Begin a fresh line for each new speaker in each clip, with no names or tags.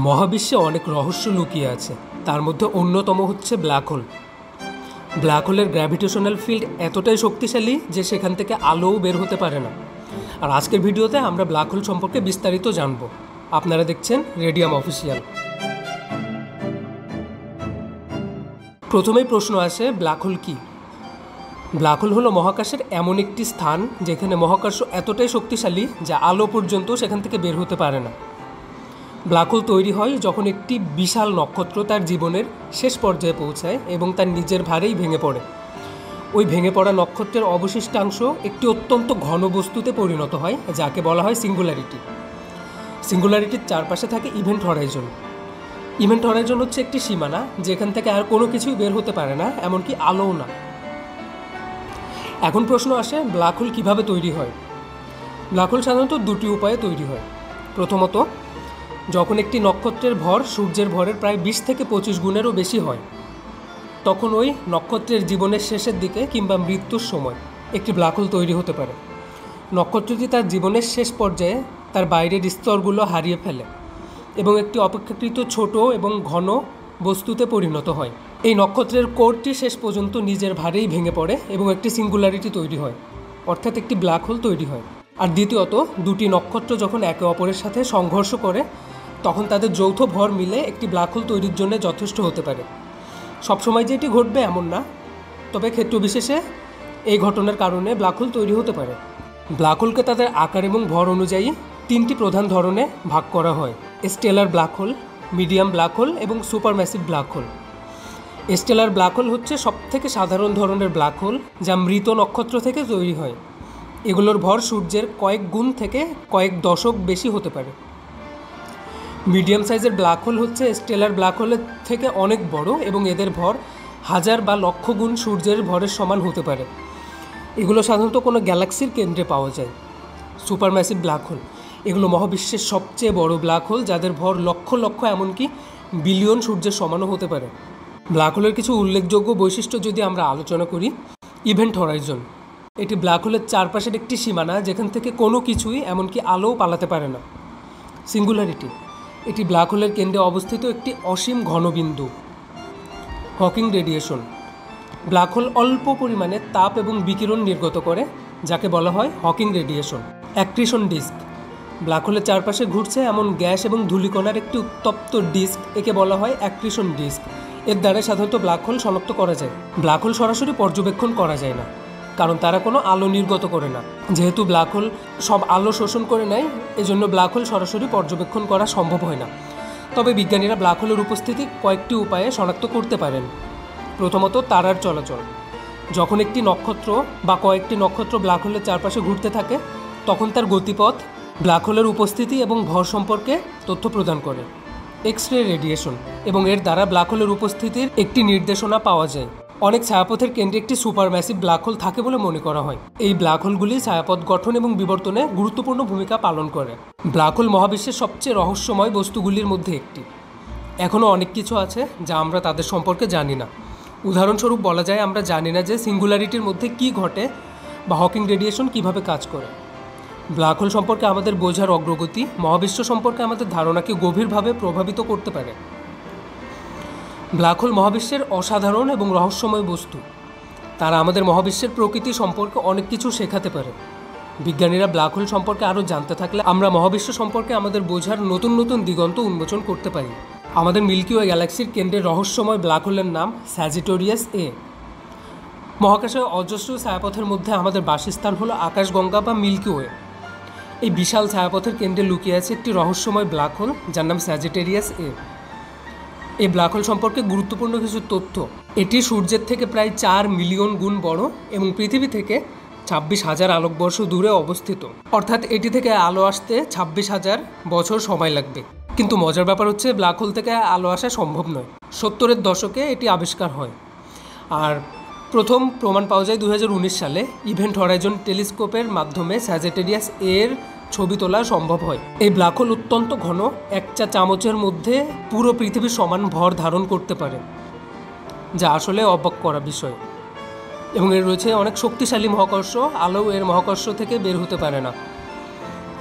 মহাবিশ্বে অনেক রহস্য লুকিয়ে আছে, তার মধ্যে অন্যতম হচ্ছে ব্ল্যাক হোল। ব্ল্যাক হোলের গ্র্যাভিটেশনাল ফিল্ড এতটাই শক্তিশালী যে সেখান থেকে আলোও বের হতে পারে না। আর আজকের ভিডিওতে আমরা ব্ল্যাক হোল সম্পর্কে বিস্তারিত জানব। আপনারা দেখছেন রেডিয়াম অফিসিয়াল। প্রথমেই প্রশ্ন আসে, ব্ল্যাক হোল কী? ব্ল্যাক হোল হলো মহাকাশের এমন একটি স্থান যেখানে মহাকর্ষ এতটাই শক্তিশালী যা আলো পর্যন্ত সেখান থেকে বের হতে পারে না। ব্ল্যাক হোল তৈরি হয় যখন একটি বিশাল নক্ষত্র তার জীবনের শেষ পর্যায়ে পৌঁছায় এবং তার নিজের ভারেই ভেঙে পড়ে। ওই ভেঙে পড়া নক্ষত্রের অবশিষ্টাংশ একটি অত্যন্ত ঘন বস্তুতে পরিণত হয়, যাকে বলা হয় সিঙ্গুলারিটি। সিঙ্গুলারিটির চারপাশে থাকে ইভেন্ট হরাইজন। ইভেন্ট হরাইজন হচ্ছে একটি সীমানা যেখান থেকে আর কোনো কিছুই বের হতে পারে না, এমনকি আলোও না। এখন প্রশ্ন আসে, ব্ল্যাক হোল কীভাবে তৈরি হয়? ব্ল্যাক হোল সাধারণত দুটি উপায়ে তৈরি হয়। প্রথমত, যখন একটি নক্ষত্রের ভর সূর্যের ভরের প্রায় 20 থেকে 25 গুণেরও বেশি হয়, তখন ওই নক্ষত্রের জীবনের শেষের দিকে কিংবা মৃত্যুর সময় একটি ব্ল্যাক হোল তৈরি হতে পারে। নক্ষত্রটি তার জীবনের শেষ পর্যায়ে তার বাইরের স্তরগুলো হারিয়ে ফেলে এবং একটি অপেক্ষাকৃত ছোট এবং ঘন বস্তুতে পরিণত হয়। এই নক্ষত্রের কোরটি শেষ পর্যন্ত নিজের ভারেই ভেঙে পড়ে এবং একটি সিঙ্গুলারিটি তৈরি হয়, অর্থাৎ একটি ব্ল্যাক হোল তৈরি হয়। আর দ্বিতীয়ত, দুটি নক্ষত্র যখন একে অপরের সাথে সংঘর্ষ করে তখন তাদের যৌথ ভর মিলে একটি ব্ল্যাক হোল তৈরির জন্য যথেষ্ট হতে পারে। সবসময় যে এটি ঘটবে এমন না, তবে ক্ষেত্রবিশেষে এই ঘটনার কারণে ব্ল্যাক হোল তৈরি হতে পারে। ব্ল্যাক হোলকে তাদের আকার এবং ভর অনুযায়ী তিনটি প্রধান ধরনে ভাগ করা হয়: stellar black hole, medium black hole এবং supermassive black hole. Stellar black hole হচ্ছে সবথেকে সাধারণ ধরনের ব্ল্যাক হোল, যা মৃত নক্ষত্র থেকে তৈরি হয়। এগুলোর ভর সূর্যের কয়েক গুণ থেকে কয়েক দশক বেশি হতে পারে। মিডিয়াম সাইজের ব্ল্যাক হোল হচ্ছে স্টেলার ব্ল্যাক হোলের থেকে অনেক বড় এবং এদের ভর 1000 বা লক্ষ গুণ সূর্যের ভরের সমান হতে পারে। এগুলো সাধারণত কোনো গ্যালাক্সির কেন্দ্রে পাওয়া যায়। সুপারম্যাসিভ ব্ল্যাক হোল, এগুলো মহাবিশ্বের সবচেয়ে বড় ব্ল্যাক হোল, যাদের ভর লক্ষ লক্ষ এমনকি বিলিয়ন সূর্যের সমানও হতে পারে। ব্ল্যাক হোলের কিছু উল্লেখযোগ্য বৈশিষ্ট্য যদি আমরা আলোচনা করি: ইভেন্ট হরাইজন, এটি ব্ল্যাক হোলের চারপাশের একটি সীমানা যেখান থেকে কোনো কিছুই এমনকি আলোও পালাতে পারে না। সিঙ্গুলারিটি, এটি ব্ল্যাক হোলের কেন্দ্রে অবস্থিত একটি অসীম ঘনবিন্দু। হকিং রেডিয়েশন, ব্ল্যাক হোল অল্প পরিমাণে তাপ এবং বিকিরণ নির্গত করে, যাকে বলা হয় Hawking radiation. Accretion disk, black হোলের চারপাশে ঘুরছে এমন গ্যাস এবং ধূলিকণার একটি উত্তপ্ত ডিস্ক, একে বলা হয় অ্যাক্রিশন ডিস্ক। এর দ্বারা সাধারণত ব্ল্যাক হোল শনাক্ত করা যায়। ব্ল্যাক হোল সরাসরি পর্যবেক্ষণ করা যায় না, কারণ তারা কোনো আলো নির্গত করে না। যেহেতু ব্ল্যাক হোল সব আলো শোষণ করে নেয়, এজন্য ব্ল্যাক হোল সরাসরি পর্যবেক্ষণ করা সম্ভব হয় না। তবে বিজ্ঞানীরা ব্ল্যাক হোলের উপস্থিতি কয়েকটি উপায়ে শনাক্ত করতে পারেন। প্রথমত, তারার চলাচল। যখন একটি নক্ষত্র বা কয়েকটি নক্ষত্র ব্ল্যাক হোলের চারপাশে ঘুরতে থাকে, তখন তার গতিপথ ব্ল্যাক হোলের উপস্থিতি এবং ভর সম্পর্কে তথ্য প্রদান করে। এক্স রে রেডিয়েশন, এবং এর দ্বারা ব্ল্যাক হোলের উপস্থিতির একটি নির্দেশনা পাওয়া যায়। অনেক ছায়াপথের কেন্দ্রে একটি সুপারম্যাসিভ ব্ল্যাক হোল থাকে বলে মনে করা হয়। এই ব্ল্যাক হোলগুলি ছায়াপথ গঠন এবং বিবর্তনে গুরুত্বপূর্ণ ভূমিকা পালন করে। ব্ল্যাক হোল মহাবিশ্বের সবচেয়ে রহস্যময় বস্তুগুলির মধ্যে একটি। এখনও অনেক কিছু আছে যা আমরা তাদের সম্পর্কে জানি না। উদাহরণস্বরূপ বলা যায়, আমরা জানি না যে সিঙ্গুলারিটির মধ্যে কী ঘটে বা হকিং রেডিয়েশন কীভাবে কাজ করে। ব্ল্যাক হোল সম্পর্কে আমাদের বোঝার অগ্রগতি মহাবিশ্ব সম্পর্কে আমাদের ধারণাকে গভীরভাবে প্রভাবিত করতে পারে। ব্ল্যাক হোল মহাবিশ্বের অসাধারণ এবং রহস্যময় বস্তু। তারা আমাদের মহাবিশ্বের প্রকৃতি সম্পর্কে অনেক কিছু শেখাতে পারে। বিজ্ঞানীরা ব্ল্যাক হোল সম্পর্কে আরও জানতে থাকলে আমরা মহাবিশ্ব সম্পর্কে আমাদের বোঝার নতুন নতুন দিগন্ত উন্মোচন করতে পারি। আমাদের মিল্কি ওয়ে গ্যালাক্সির কেন্দ্রের রহস্যময় ব্ল্যাক হোলের নাম স্যাজিটেরিয়াস এ। মহাকাশে অজস্র ছায়াপথের মধ্যে আমাদের বাসস্থান হলো আকাশগঙ্গা বা মিল্কি ওয়ে। এই বিশাল ছায়াপথের কেন্দ্রে লুকিয়ে আছে একটি রহস্যময় ব্ল্যাক হোল, যার নাম স্যাজিটেরিয়াস এ। এই ব্ল্যাক হোল সম্পর্কে গুরুত্বপূর্ণ কিছু তথ্য: এটি সূর্যের থেকে প্রায় 4 মিলিয়ন গুণ বড় এবং পৃথিবী থেকে 26,000 আলোকবর্ষ দূরে অবস্থিত। অর্থাৎ এটি থেকে আলো আসতে 26,000 বছর সময় লাগবে। কিন্তু মজার ব্যাপার হচ্ছে, ব্ল্যাক হোল থেকে আলো আসা সম্ভব নয়। 70-এর দশকে এটি আবিষ্কার হয়, আর প্রথম প্রমাণ পাওয়া যায় 2019 সালে। ইভেন্ট হরাইজন টেলিস্কোপের মাধ্যমে স্যাজিটেরিয়াস এর ছবি তোলা সম্ভব হয়। এই ব্ল্যাক হোল অত্যন্ত ঘন, 1 চা চামচের মধ্যে পুরো পৃথিবীর সমান ভর ধারণ করতে পারে, যা আসলে অবাক করা বিষয়। এবং এর রয়েছে অনেক শক্তিশালী মহাকর্ষ, আলো এর মহাকর্ষ থেকে বের হতে পারে না।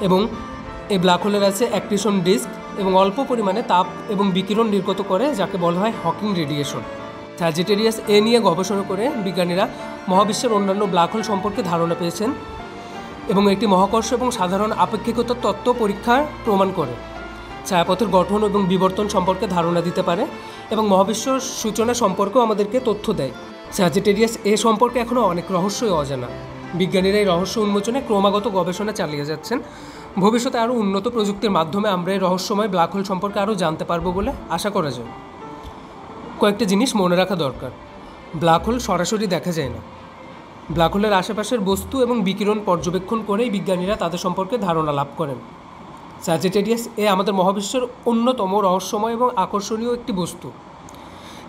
এবং এই ব্ল্যাক হোলের আছে অ্যাক্রিশন ডিস্ক, এবং অল্প পরিমাণে তাপ এবং বিকিরণ নির্গত করে, যাকে বলা হয় হকিং রেডিয়েশন। স্যাজিটেরিয়াস এ নিয়ে গবেষণা করে বিজ্ঞানীরা মহাবিশ্বের অন্যান্য ব্ল্যাক হোল সম্পর্কে ধারণা পেয়েছেন এবং এটি মহাকর্ষ এবং সাধারণ আপেক্ষিকতার তত্ত্ব পরীক্ষার প্রমাণ করে, ছায়াপথের গঠন এবং বিবর্তন সম্পর্কে ধারণা দিতে পারে এবং মহাবিশ্ব সূচনা সম্পর্কেও আমাদেরকে তথ্য দেয়। স্যাজিটেরিয়াস এ সম্পর্কে এখনও অনেক রহস্যই অজানা। বিজ্ঞানীরা এই রহস্য উন্মোচনে ক্রমাগত গবেষণা চালিয়ে যাচ্ছেন। ভবিষ্যতে আরও উন্নত প্রযুক্তির মাধ্যমে আমরা এই রহস্যময় ব্ল্যাক হোল সম্পর্কে আরও জানতে পারবো বলে আশা করা যায়। কয়েকটা জিনিস মনে রাখা দরকার। ব্ল্যাক হোল সরাসরি দেখা যায় না। ব্ল্যাক হোলের আশেপাশের বস্তু এবং বিকিরণ পর্যবেক্ষণ করেই বিজ্ঞানীরা তাদের সম্পর্কে ধারণা লাভ করেন। স্যাজিটেরিয়াস এ আমাদের মহাবিশ্বের অন্যতম রহস্যময় এবং আকর্ষণীয় একটি বস্তু।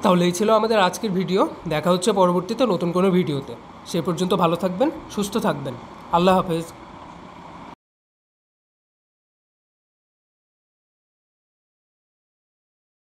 তাহলে এই ছিল আমাদের আজকের ভিডিও। দেখা হচ্ছে পরবর্তীতে নতুন কোনো ভিডিওতে। সে পর্যন্ত ভালো থাকবেন, সুস্থ থাকবেন। আল্লাহ হাফেজ।